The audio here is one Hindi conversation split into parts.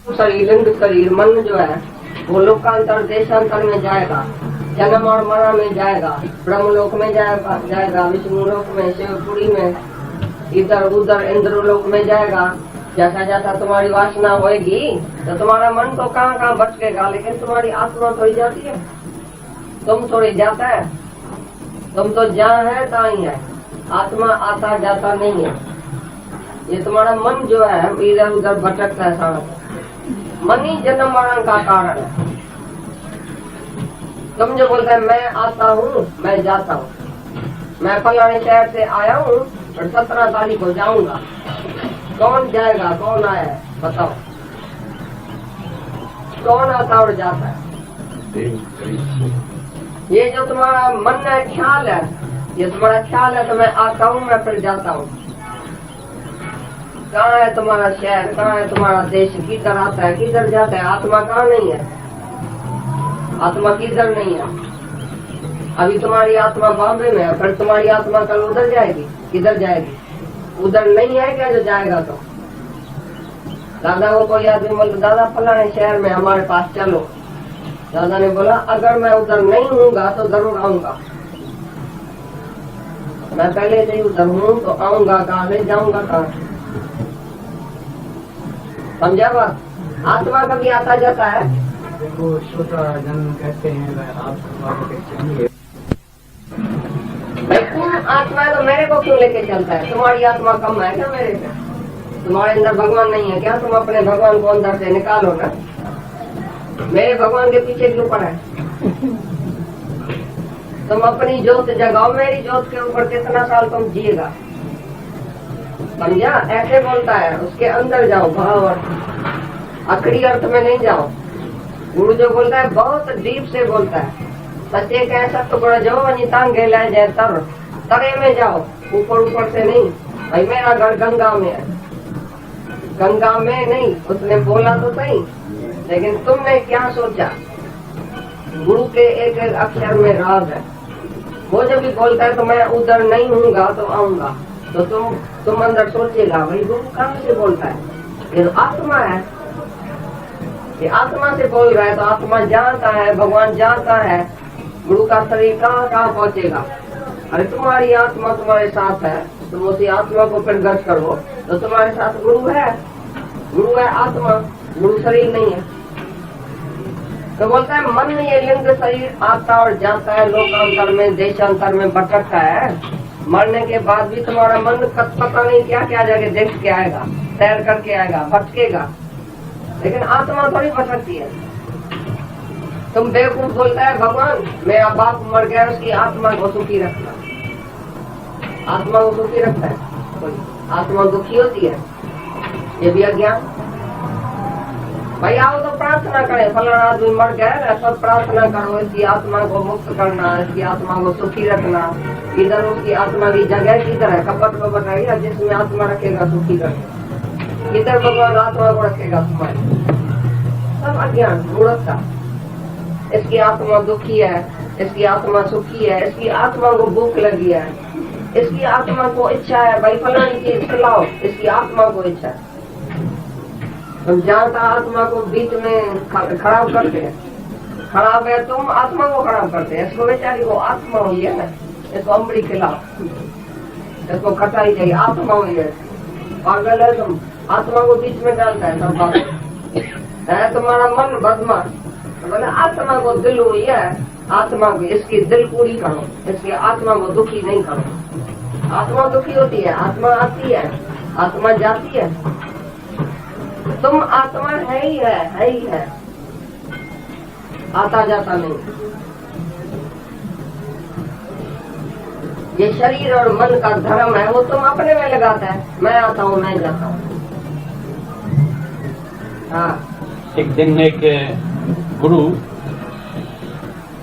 शरीर शरीर मन जो है वो लोकांतर देशांतर में जाएगा, जन्म और मरण में जाएगा, ब्रह्मलोक में जाएगा, विष्णु लोक में, शिवपुरी में, इधर उधर इंद्रलोक में जाएगा। जैसा जैसा तुम्हारी वासना होएगी तो तुम्हारा मन तो कहाँ कहाँ भटकेगा, लेकिन तुम्हारी आत्मा थोड़ी जाती है, तुम थोड़ी जाता है। तुम तो जहाँ है तहाँ ही है, आत्मा आता जाता नहीं है। ये तुम्हारा मन जो है इधर उधर भटकता है सारा, मन ही जन्म मरण का कारण है। तुम जो बोलते हैं मैं आता हूँ, मैं जाता हूँ, मैं फलाने शहर से आया हूँ और 17 तारीख को जाऊंगा, कौन जाएगा कौन आया है बताओ, कौन आता और जाता है? ये जो तुम्हारा मन है, ख्याल है, ये तुम्हारा ख्याल है तो मैं आता हूँ, मैं फिर जाता हूँ। कहाँ है तुम्हारा शहर, कहाँ है तुम्हारा देश, किधर आता है किधर जाता है? आत्मा कहाँ नहीं है, आत्मा किधर नहीं है। अभी तुम्हारी आत्मा बॉम्बे में है, फिर तुम्हारी आत्मा कल उधर जाएगी, किधर जाएगी? उधर नहीं है क्या जो जाएगा? तो दादा को कोई आदमी बोले दादा फलाने शहर में हमारे पास चलो, दादा ने बोला अगर मैं उधर नहीं हूँगा तो जरूर आऊंगा, मैं पहले से ही उधर हूँ तो आऊंगा कहाँ, ले जाऊंगा कहाँ? समझा बात? आत्मा कभी आता जाता है, देखो छोटा जन्म कहते हैं आप आत्मा है तो मेरे को क्यों लेके चलता है? तुम्हारी आत्मा कम है क्या मेरे से? तुम्हारे अंदर भगवान नहीं है क्या? तुम अपने भगवान को अंदर से निकालो ना, मेरे भगवान के पीछे क्यों पड़ा है? तुम अपनी जोत जगाओ, मेरी जोत के ऊपर कितना साल तुम जिएगा? समझा? ऐसे बोलता है, उसके अंदर जाओ, भाव अर्थ, आखिरी अर्थ में नहीं जाओ। गुरु जो बोलता है बहुत डीप से बोलता है, सच्चे कह सत्य बड़ा जाओ अनितांगे ले जाए तरे में जाओ, ऊपर ऊपर से नहीं। भाई मेरा घर गंगा में है, गंगा में नहीं, उसने बोला तो सही, लेकिन तुमने क्या सोचा? गुरु के एक एक अक्षर में राज है। वो जब भी बोलता है तो मैं उधर नहीं हूँगा तो आऊंगा, तो तुम अंदर सोचेगा भाई गुरु कहाँ से बोलता है? ये तो आत्मा है, ये आत्मा से बोल रहा है, तो आत्मा जानता है, भगवान जानता है गुरु का शरीर कहाँ कहाँ पहुँचेगा। अरे तुम्हारी आत्मा तुम्हारे साथ है, तुम उसी आत्मा को फिर गर्ज करो तो तुम्हारे साथ गुरु है। गुरु है आत्मा, गुरु शरीर नहीं है। तो बोलता है मन ये लिंग शरीर आता और जाता है, लोकांतर में देशांतर में भटकता है। मरने के बाद भी तुम्हारा मन पता नहीं क्या क्या जाके देख के आएगा, सैर करके आएगा, भटकेगा, लेकिन आत्मा थोड़ी भटकती है। तुम बेवकूफ बोलता है भगवान मेरा बाप मर गया, उसकी आत्मा को सुखी रखना, आत्मा को सुखी रखता है कोई? आत्मा दुखी होती है, ये भी अज्ञान। भाई आओ तो प्रार्थना करें, फलाना आदमी मर गया, सब प्रार्थना करो इसकी आत्मा को मुक्त करना, इसकी आत्मा को सुखी रखना। इधर उसकी आत्मा की जगह किधर है? कपट कपट है जिसमें आत्मा रखेगा सुखी रखेगा, इधर भगवान आत्मा को रखेगा तुम्हारी। सब अज्ञान, मूर्खता। इसकी आत्मा दुखी है, इसकी आत्मा सुखी है, इसकी आत्मा को भूख लगी है, इसकी आत्मा को इच्छा है भाई फलानी चीज खिलाओ, इसकी आत्मा को इच्छा है। तुम जानता आत्मा को बीच में खराब करते हैं, खराब है तुम आत्मा को खराब करते हैं। इसको बेचारी को आत्मा हुई है ना, इसको अम्बड़ी खिलाओ, इसको खटाई चाहिए, आत्मा हुई है, पागल है तुम, आत्मा को बीच में डालता है सब बात है। तुम्हारा मन बदमाश, बोले आत्मा को दिल हुई है, आत्मा को इसकी दिल पूरी करो, इसकी आत्मा को दुखी नहीं करो। आत्मा दुखी होती है, आत्मा आती है, आत्मा जाती है। तुम आत्मा है ही है, आता जाता नहीं। ये शरीर और मन का धर्म है, वो तुम अपने में लगाता है, मैं आता हूँ मैं जाता हूँ। हाँ, एक दिन एक गुरु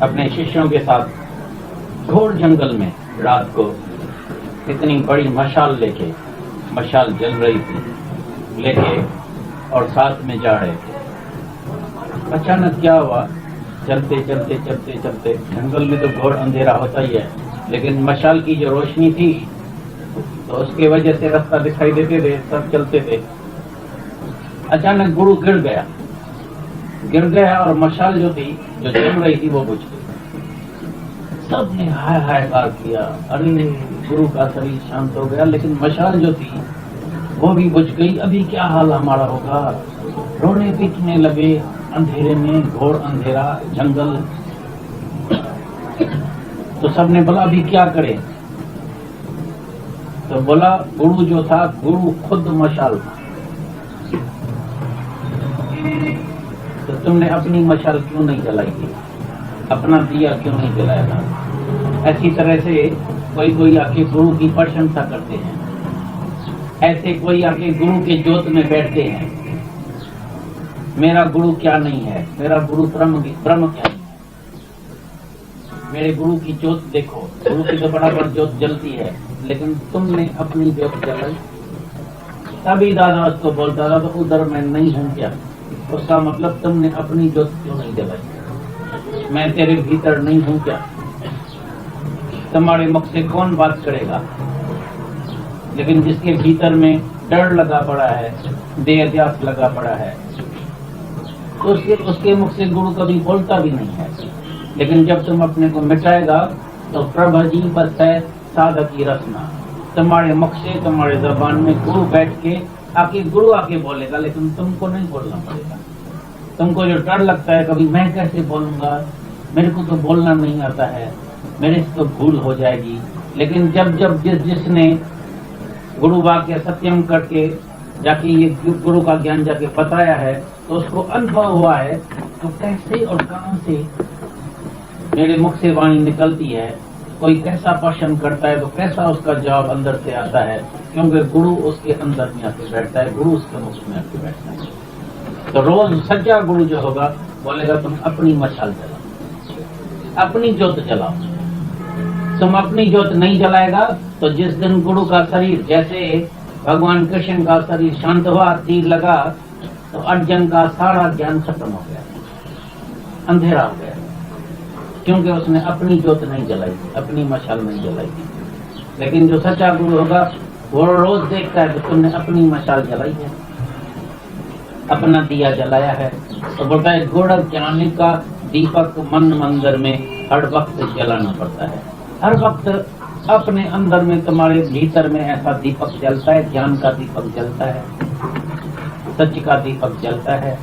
अपने शिष्यों के साथ घोर जंगल में रात को इतनी बड़ी मशाल लेके, मशाल जल रही थी लेके, और साथ में जा रहे थे। अचानक क्या हुआ, चलते चलते चलते चलते, जंगल में तो घोर अंधेरा होता ही है, लेकिन मशाल की जो रोशनी थी तो उसके वजह से रास्ता दिखाई देते थे, सब चलते थे। अचानक गुरु गिर गया और मशाल जो थी जो जल रही थी वो बुझ गई। सबने हाय हायकार किया, अरे गुरु का शरीर शांत हो गया, लेकिन मशाल जो थी वो भी बुझ गई, अभी क्या हाल हमारा होगा। रोने पीटने लगे, अंधेरे में, घोर अंधेरा जंगल। तो सबने बोला अभी क्या करें? तो बोला गुरु जो था, गुरु खुद मशाल था, तो तुमने अपनी मशाल क्यों नहीं जलाई थी, अपना दिया क्यों नहीं जलाया था? ऐसी तरह से कोई आके गुरु की प्रशंसा करते हैं, ऐसे कोई आके गुरु के जोत में बैठते हैं, मेरा गुरु क्या नहीं है, मेरा गुरु ब्रह्म क्या नहीं है, मेरे गुरु की जोत देखो, गुरु की तो बराबर जोत जलती है, लेकिन तुमने अपनी जोत जलाई। तभी दादा उसको बोलता था, तो उधर मैं नहीं हूं क्या? उसका मतलब तुमने अपनी जोत क्यों नहीं जलाई? मैं तेरे भीतर नहीं हूं क्या? तुम्हारे मुख से कौन बात करेगा? लेकिन जिसके भीतर में डर लगा पड़ा है, देहध्यास लगा पड़ा है, तो उसके मुख से गुरु कभी बोलता भी नहीं है। लेकिन जब तुम अपने को मिटाएगा तो प्रभु जी बस है साधक की रचना। तुम्हारे मुख से, तुम्हारे जबान में गुरु बैठ के गुरु आके बोलेगा, लेकिन तुमको नहीं बोलना पड़ेगा। तुमको जो डर लगता है, कभी मैं कैसे बोलूंगा, मेरे को तो बोलना नहीं आता है, मेरे से तो भूल हो जाएगी। लेकिन जब जिसने गुरु वाक्य सत्यम करके जाके ये गुरु का ज्ञान जाके बताया है, तो उसको अनुभव हुआ है, तो कैसे और कहां से मेरे मुख से वाणी निकलती है, कोई कैसा प्रश्न करता है तो कैसा उसका जवाब अंदर से आता है, क्योंकि गुरु उसके अंदर में आके बैठता है, गुरु उसके मुख में आके बैठता है। तो रोज सच्चा गुरु जो होगा बोलेगा तुम अपनी मशाल जलाओ, अपनी जोत जलाओ। तुम अपनी जोत नहीं जलाएगा तो जिस दिन गुरु का शरीर, जैसे भगवान कृष्ण का शरीर शांत हुआ, तीर लगा, तो अर्जुन का सारा ज्ञान खत्म हो गया, अंधेरा हो गया, क्योंकि उसने अपनी जोत नहीं जलाई थी, अपनी मशाल नहीं जलाई थी। लेकिन जो सच्चा गुरु होगा वो रोज देखता है कि तुमने अपनी मशाल जलाई है, अपना दिया जलाया है। तो बोलता है गुड़ ज्ञान का दीपक मन मंदिर में हर वक्त जलाना पड़ता है। हर वक्त अपने अंदर में, तुम्हारे भीतर में ऐसा दीपक जलता है, ज्ञान का दीपक जलता है, सच का दीपक जलता है।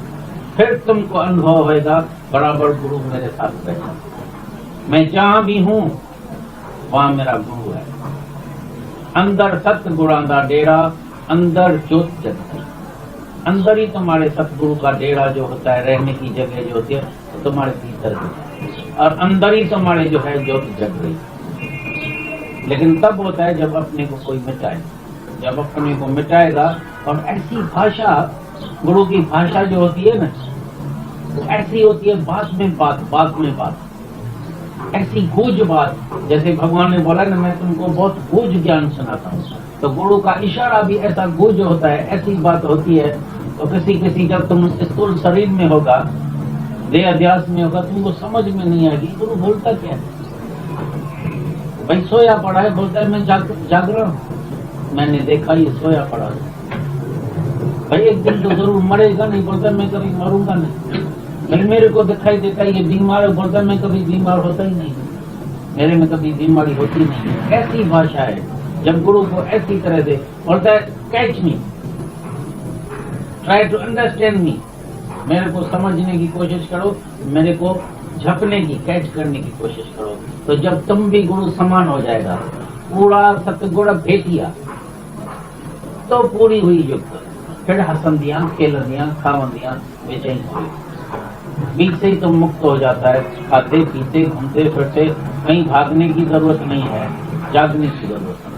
फिर तुमको अनुभव होगा बराबर गुरु मेरे साथ बैठा, मैं जहां भी हूं वहां मेरा गुरु है। अंदर सतगुरु का डेरा, अंदर ज्योत जगती, अंदर ही तुम्हारे सतगुरु का डेरा जो होता है, रहने की जगह जो होती है, तो तुम्हारे भीतर है, और अंदर ही तुम्हारे जो है ज्योत जग रही। लेकिन तब होता है जब अपने को कोई मिटाए, जब अपने को मिटाएगा। और ऐसी भाषा, गुरु की भाषा जो होती है ना, वो ऐसी होती है, बात में बात, ऐसी गूंज बात। जैसे भगवान ने बोला ना, मैं तुमको बहुत गूंज ज्ञान सुनाता हूँ, तो गुरु का इशारा भी ऐसा गूंज होता है, ऐसी बात होती है। तो किसी जब तुम स्थूल शरीर में होगा, देह अध्यास में होगा, तुमको समझ में नहीं आएगी गुरु बोलता क्या है। भाई सोया पड़ा है, बोलता है मैं जाग रहा हूँ, मैंने देखा ये सोया पड़ा है। भाई एक दिन तो जरूर मरेगा, नहीं बोलता मैं कभी मरूंगा नहीं। भाई मेरे को दिखाई देता है ये बीमार है, बोलता मैं कभी बीमार होता ही नहीं, मेरे में कभी बीमारी होती नहीं। ऐसी भाषा है जब गुरु को ऐसी तरह से बोलता है, catch me, try to understand me, मेरे को समझने की कोशिश करो, मेरे को झपने की, कैच करने की कोशिश करो। तो जब तुम भी गुरु समान हो जाएगा, पूरा सतगुण भेटिया, तो पूरी हुई युक्त। फिर हसंदियां, खेलंदियां, खावंदियां बेचैन हुई, बीच से ही तुम मुक्त हो जाता है। खाते पीते घूमते फिरते, कहीं भागने की जरूरत नहीं है, जागने की जरूरत है।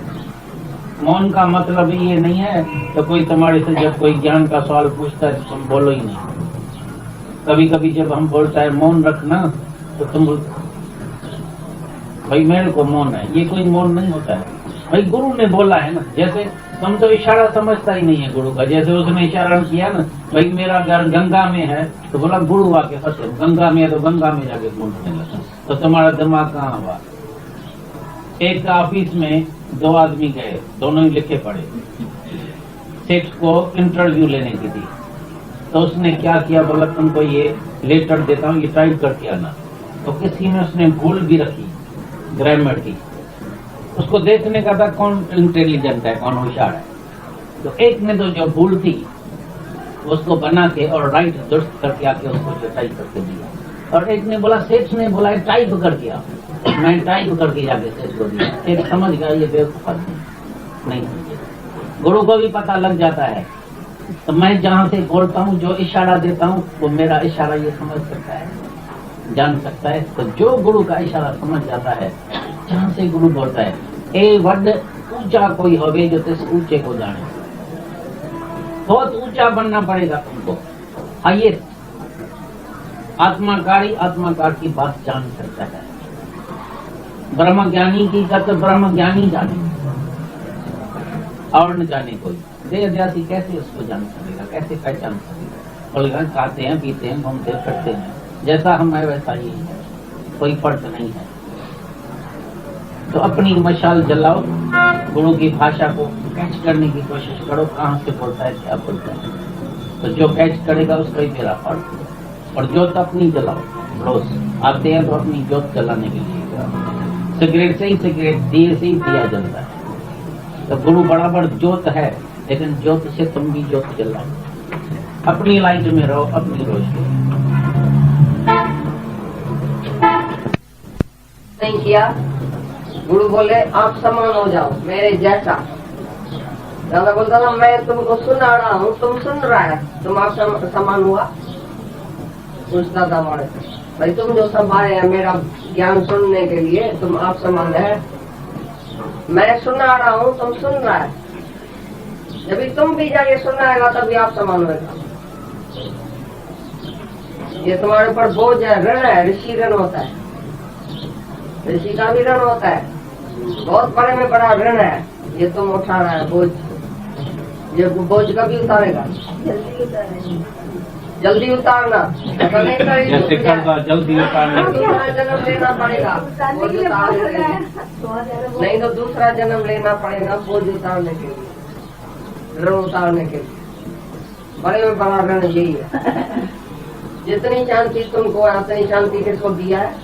मौन का मतलब ये नहीं है तो कोई तुम्हारे से जब कोई ज्ञान का सवाल पूछता है तो तुम बोलो ही नहीं। कभी कभी जब हम बोलता है मौन रखना, तो तुम भाई मेरे को मौन है, ये कोई मौन नहीं होता है। भाई गुरु ने बोला है ना, जैसे तुम तो इशारा समझता ही नहीं है गुरु का। जैसे उसने इशारा किया ना, भाई मेरा घर गंगा में है, तो बोला गुरु आके फंसे, गंगा में है तो गंगा में जाके ढूंढने लगा। तो तुम्हारा दिमाग कहाँ हुआ? एक ऑफिस में दो आदमी गए, दोनों ही लिखे पड़े, सेठ को इंटरव्यू लेने की थी। तो उसने क्या किया, बोला तुमको ये लेटर देता हूँ, ये टाइप करके आना। तो किसी ने उसने भूल भी रखी ग्रामर की, उसको देखने का था कौन इंटेलिजेंट है, कौन होशियार है। तो एक ने तो जो भूल थी उसको बना के और राइट दुरुस्त करके आके उसको जो टाइप करके दिया, और एक ने बोला सेठ ने बोला है टाइप करके आओ, मैं टाइप करके जाके सेठ को दिया। सेठ समझ गया ये बेवकूफ नहीं। गुरु को भी पता लग जाता है, तो मैं जहाँ से बोलता हूँ, जो इशारा देता हूँ, वो मेरा इशारा ये समझ सकता है, जान सकता है। तो जो गुरु का इशारा समझ जाता है, जहाँ से गुरु बोलता है, ए वड ऊंचा कोई होवे जो तिस ऊंचे को जाने, बहुत ऊंचा बनना पड़ेगा तुमको। हाईएस्ट आत्माकार की बात जान सकता है। ब्रह्म ज्ञानी की का तो ब्रह्म ज्ञानी जाने, और न जाने कोई। देहध्यासी कैसे उसको जान सकेगा, कैसे पहचान सकेगा? बोलेगा खाते हैं, पीते हैं, घूमते फिरते हैं, जैसा हम है वैसा ही है, कोई फर्क नहीं है। तो अपनी मशाल जलाओ, गुरु की भाषा को कैच करने की कोशिश करो, कहाँ से बोलता है, क्या बोलता है। तो जो कैच करेगा उसका ही मेरा फर्क है। और ज्योत अपनी जलाओ, रोज आते हैं तो अपनी ज्योत जलाने के लिए। सिगरेट से ही सिगरेट, दिए से ही दिया जलता है। तो गुरु बराबर ज्योत है, लेकिन ज्योत से तुम भी ज्योत जलाओ, अपनी लाइट में रहो, अपनी रोशनी। नहीं किया, गुरु बोले आप समान हो जाओ मेरे जैसा। दादा बोलता था मैं तुमको सुना रहा हूँ, तुम सुन रहा है, तुम आप समान हुआ। पूछता था हमारे भाई तुम जो सब आए हैं मेरा ज्ञान सुनने के लिए, तुम आप समान है। मैं सुना रहा हूँ, तुम सुन रहा है, जब तुम भी जाके सुनाएगा तभी आप समान होगा। ये तुम्हारे ऊपर बोझ है, ऋण है, ऋषि ऋण होता है, ऋषि का भी ऋण होता है, बहुत बड़े में बड़ा ऋण है। ये तुम उठा रहा है बोझ, ये बोझ कभी उतारेगा? जल्दी उतारना, ऐसा नहीं करेगा, जैसे करता जल्दी उतारना, दूसरा जन्म लेना पड़ेगा बोझ उतारने के लिए, नहीं तो दूसरा जन्म लेना पड़ेगा बोझ उतारने के लिए, ऋण उतारने के लिए। बड़े में बड़ा ऋण यही है। जितनी शांति तुमको है उतनी शांति किसको दिया है?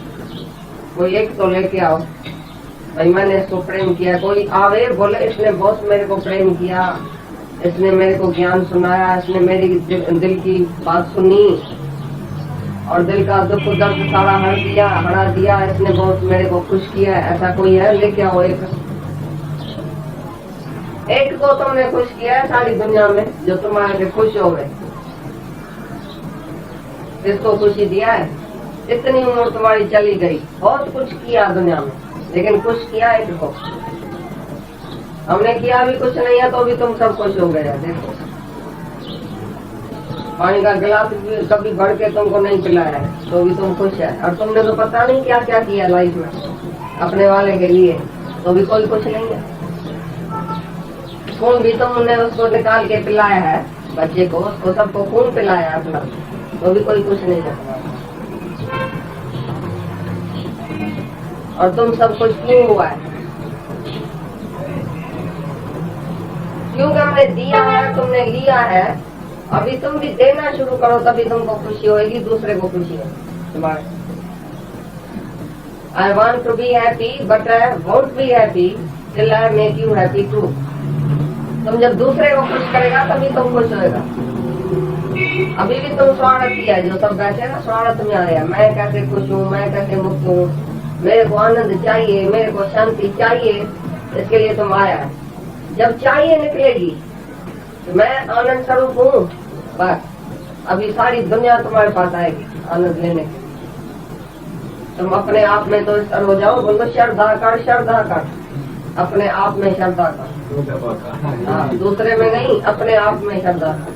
कोई एक तो लेके आओ भाई, मैंने इसको प्रेम किया। कोई आवे बोले इसने बहुत मेरे को प्रेम किया, इसने मेरे को ज्ञान सुनाया, इसने मेरी दिल की बात सुनी और दिल का दुख दर्द सारा हरा दिया, इसने बहुत मेरे को खुश किया। ऐसा कोई है? लेके आओ एक को तुमने खुश किया है सारी दुनिया में, जो तुम्हारे खुश हो गए, इसको खुशी दिया है। इतनी उम्र तुम्हारी चली गई, बहुत कुछ किया दुनिया में, लेकिन खुश किया एक को। हमने किया भी कुछ नहीं है तो भी तुम सब खुश हो गए। देखो पानी का गिलास भी कभी भर के तुमको नहीं पिलाया है तो भी तुम खुश है। और तुमने तो पता नहीं क्या क्या किया लाइफ में अपने वाले के लिए, तो भी कोई खुश नहीं है। खून भी तुमने उसको निकाल के पिलाया है, बच्चे को, उसको सबको खून पिलाया अपना, तो भी कोई कुछ नहीं करता। और तुम सब कुछ क्यों हुआ है? क्योंकि हमने दिया है, तुमने लिया है। अभी तुम भी देना शुरू करो तभी तुमको खुशी होगी, दूसरे को खुशी है तुम्हारे। I want to be happy but I won't be happy till I make you happy too। तुम जब दूसरे को खुश करेगा तभी तुम खुश होएगा। अभी भी तुम स्वार्थ किया, जो सब बैठे ना स्वार्थ में आया, मैं कैसे खुश हूँ, मैं कैसे मुक्त हूँ, मेरे को आनंद चाहिए, मेरे को शांति चाहिए, इसके लिए तुम आया है। जब चाहिए निकलेगी तो मैं आनंद स्वरूप हूँ, बस अभी सारी दुनिया तुम्हारे पास आएगी आनंद लेने के। तुम अपने आप में तो स्तर हो जाओ, बोलो श्रद्धा कर, श्रद्धा कर, अपने आप में श्रद्धा कर। हाँ, दूसरे में नहीं, अपने आप में श्रद्धा कर।